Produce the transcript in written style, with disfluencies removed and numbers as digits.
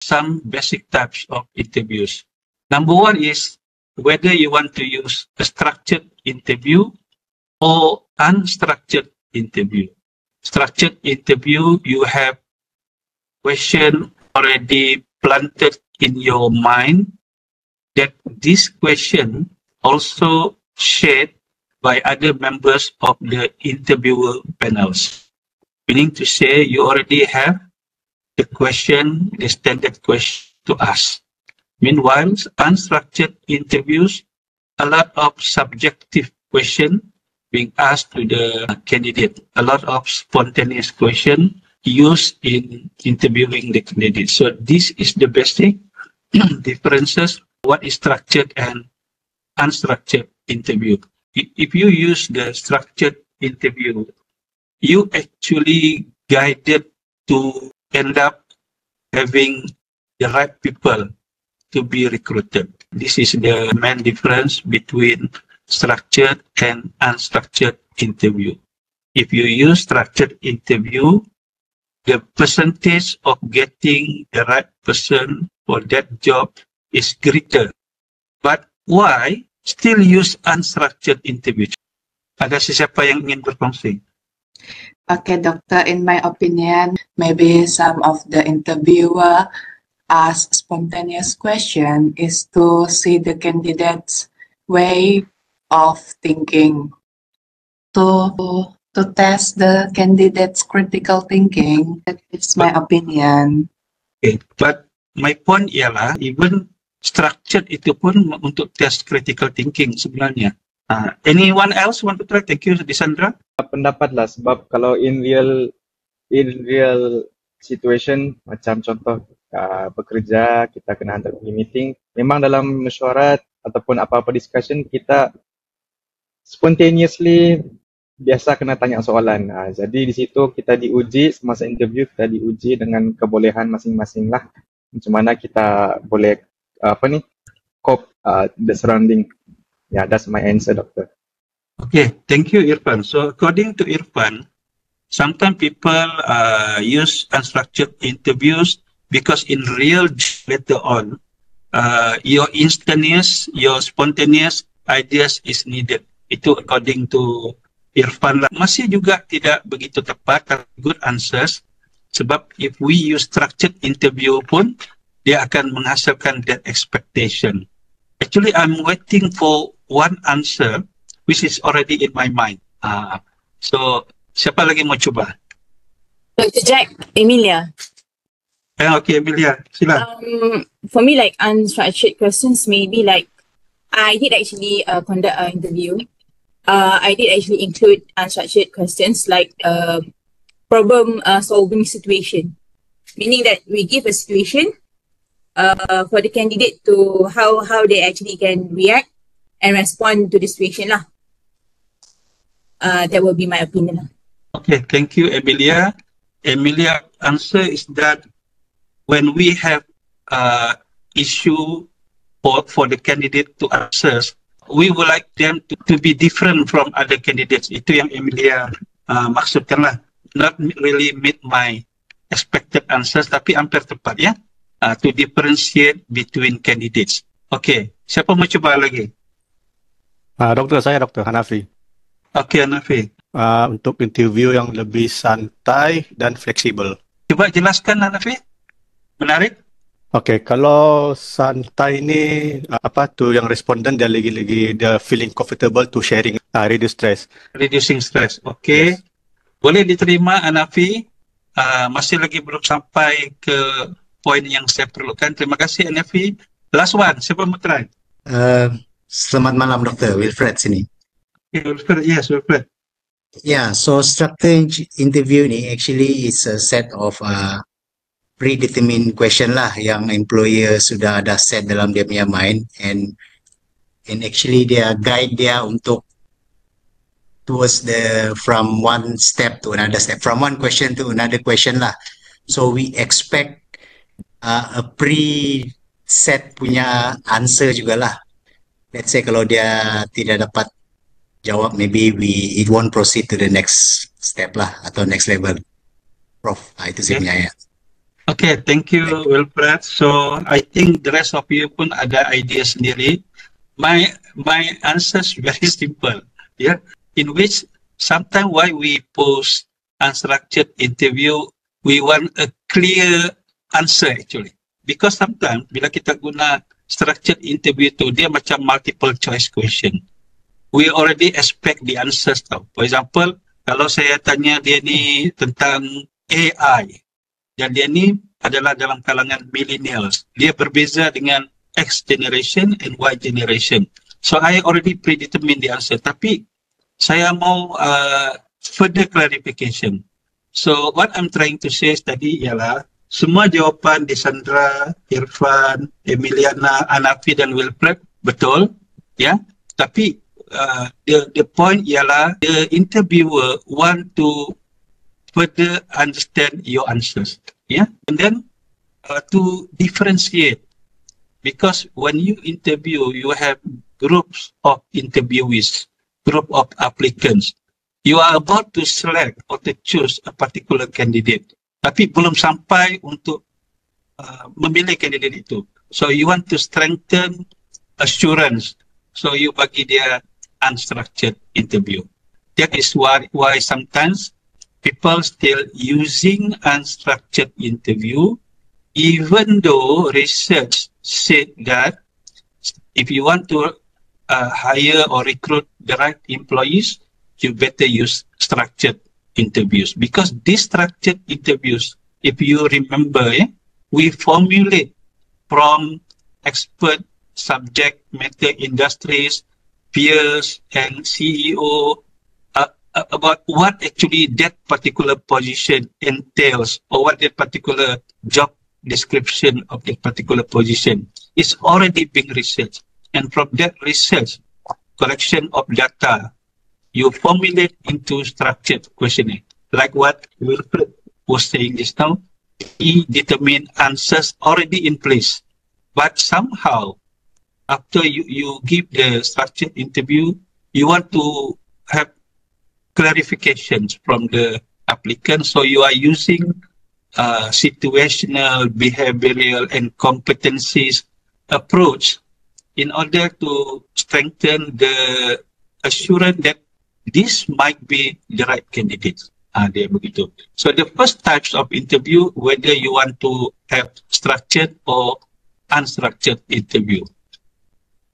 some basic types of interviews. Number one is whether you want to use a structured interview or unstructured interview. Structured interview, you have question already planted in your mind that this question also shared by other members of the interviewer panels. Meaning to say you already have the question, the standard question to ask. Meanwhile, unstructured interviews, a lot of subjective question being asked to the candidate, a lot of spontaneous question used in interviewing the candidate. So this is the basic differences, what is structured and unstructured interview. If you use the structured interview, you actually guided to end up having the right people to be recruited. This is the main difference between structured and unstructured interview. If you use structured interview, the percentage of getting the right person for that job is greater. But why still use unstructured interview? Ada siapa yang ingin berkongsi? Okay, Doctor, in my opinion, maybe some of the interviewer ask spontaneous question is to see the candidate's way of thinking, to test the candidate's critical thinking. It's my opinion. Okay, but my point ialah even structured itu pun untuk test critical thinking sebenarnya. Anyone else want to try? Thank you, Disandra. Pendapat lah, sebab kalau in real situation, macam contoh bekerja, kita kena hantar pergi meeting, memang dalam mesyuarat ataupun apa-apa discussion, kita spontaneously biasa kena tanya soalan. Jadi di situ kita diuji, semasa interview kita diuji dengan kebolehan masing-masing lah. Macam mana kita boleh cope the surrounding. Yeah, that's my answer, Doctor. Okay, thank you, Irfan. So according to Irfan, sometimes people use unstructured interviews because in real later on, your instantaneous, your spontaneous ideas is needed. Itu according to Irfan lah. Masih juga tidak begitu tepat, good answers. Sebab if we use structured interview pun, dia akan menghasilkan that expectation. Actually, I'm waiting for one answer which is already in my mind. So, siapa lagi mau cuba? Dr. Jack, Emilia. Okay, Emilia, sila. For me, like unstructured questions, maybe like I did actually conduct an interview. I did actually include unstructured questions like problem solving situation, meaning that we give a situation for the candidate to how they actually can react and respond to the situation lah. That will be my opinion. Okay, thank you, Emilia. Emilia, answer is that when we have issue for the candidate to answer, we would like them to be different from other candidates. Itu yang Emilia maksudkan lah. Not really meet my expected answers, tapi hampir tepat ya. To differentiate between candidates. Okay, siapa mau coba lagi? Doktor, saya Dr. Hanafi. Okay, Hanafi. Untuk interview yang lebih santai dan fleksibel. Coba jelaskan, Hanafi. Menarik? Okay, kalau santai ni apa tu yang responden dia lagi dia feeling comfortable to sharing, reduce stress. Reducing stress. Okay. Yes. Boleh diterima, Hanafi. Masih lagi belum sampai ke poin yang saya perlukan. Terima kasih, Hanafi. Last one, siapa mau try? Selamat malam, Doktor. Wilfred sini. Okay, Wilfred, yes, Wilfred. Yeah, so structured interview ni actually is a set of predetermined question lah yang employer sudah ada set dalam dia punya mind, and actually dia guide dia untuk towards from one step to another step, from one question to another question lah. So we expect a pre-set punya answer jugalah. Let's say kalau dia tidak dapat jawab, maybe it won't proceed to the next step lah atau next level. Prof, itu sih punya ya. Okay, thank you, Wilfred. So I think the rest of you pun ada idea sendiri. My answers very simple. Yeah, in which sometimes why we post unstructured interview, we want a clear answer actually. Because sometimes bila kita guna structured interview tu, dia macam multiple choice question. We already expect the answers tau. For example, kalau saya tanya dia ni tentang AI, dan dia ni adalah dalam kalangan millennials. Dia berbeza dengan X generation and Y generation. So I already predetermined the answer. Tapi saya mau further clarification. So what I'm trying to say tadi ialah semua jawapan di Sandra, Irfan, Emiliana, Anafi dan Wilfred betul, ya. Tapi the point ialah the interviewer want to further understand your answers, yeah, and then to differentiate, because when you interview, you have groups of interviewees, group of applicants. You are about to select or to choose a particular candidate, tapi belum sampai untuk memilih kandidat itu. So you want to strengthen assurance, so you bagi dia unstructured interview. That is why sometimes people still using unstructured interview, even though research said that if you want to hire or recruit the right employees, you better use structured interviews. Because these structured interviews, if you remember, we formulate from expert subject matter industries, peers and CEO, about what actually that particular position entails, or what that particular job description of that particular position is already being researched. And from that research, collection of data, you formulate into structured questioning. Like what Wilfred was saying just now, he determined answers already in place. But somehow, after you give the structured interview, you want to have clarifications from the applicant. So you are using situational, behavioral, and competencies approach in order to strengthen the assurance that this might be the right candidate. Dia begitu. So the first types of interview, whether you want to have structured or unstructured interview.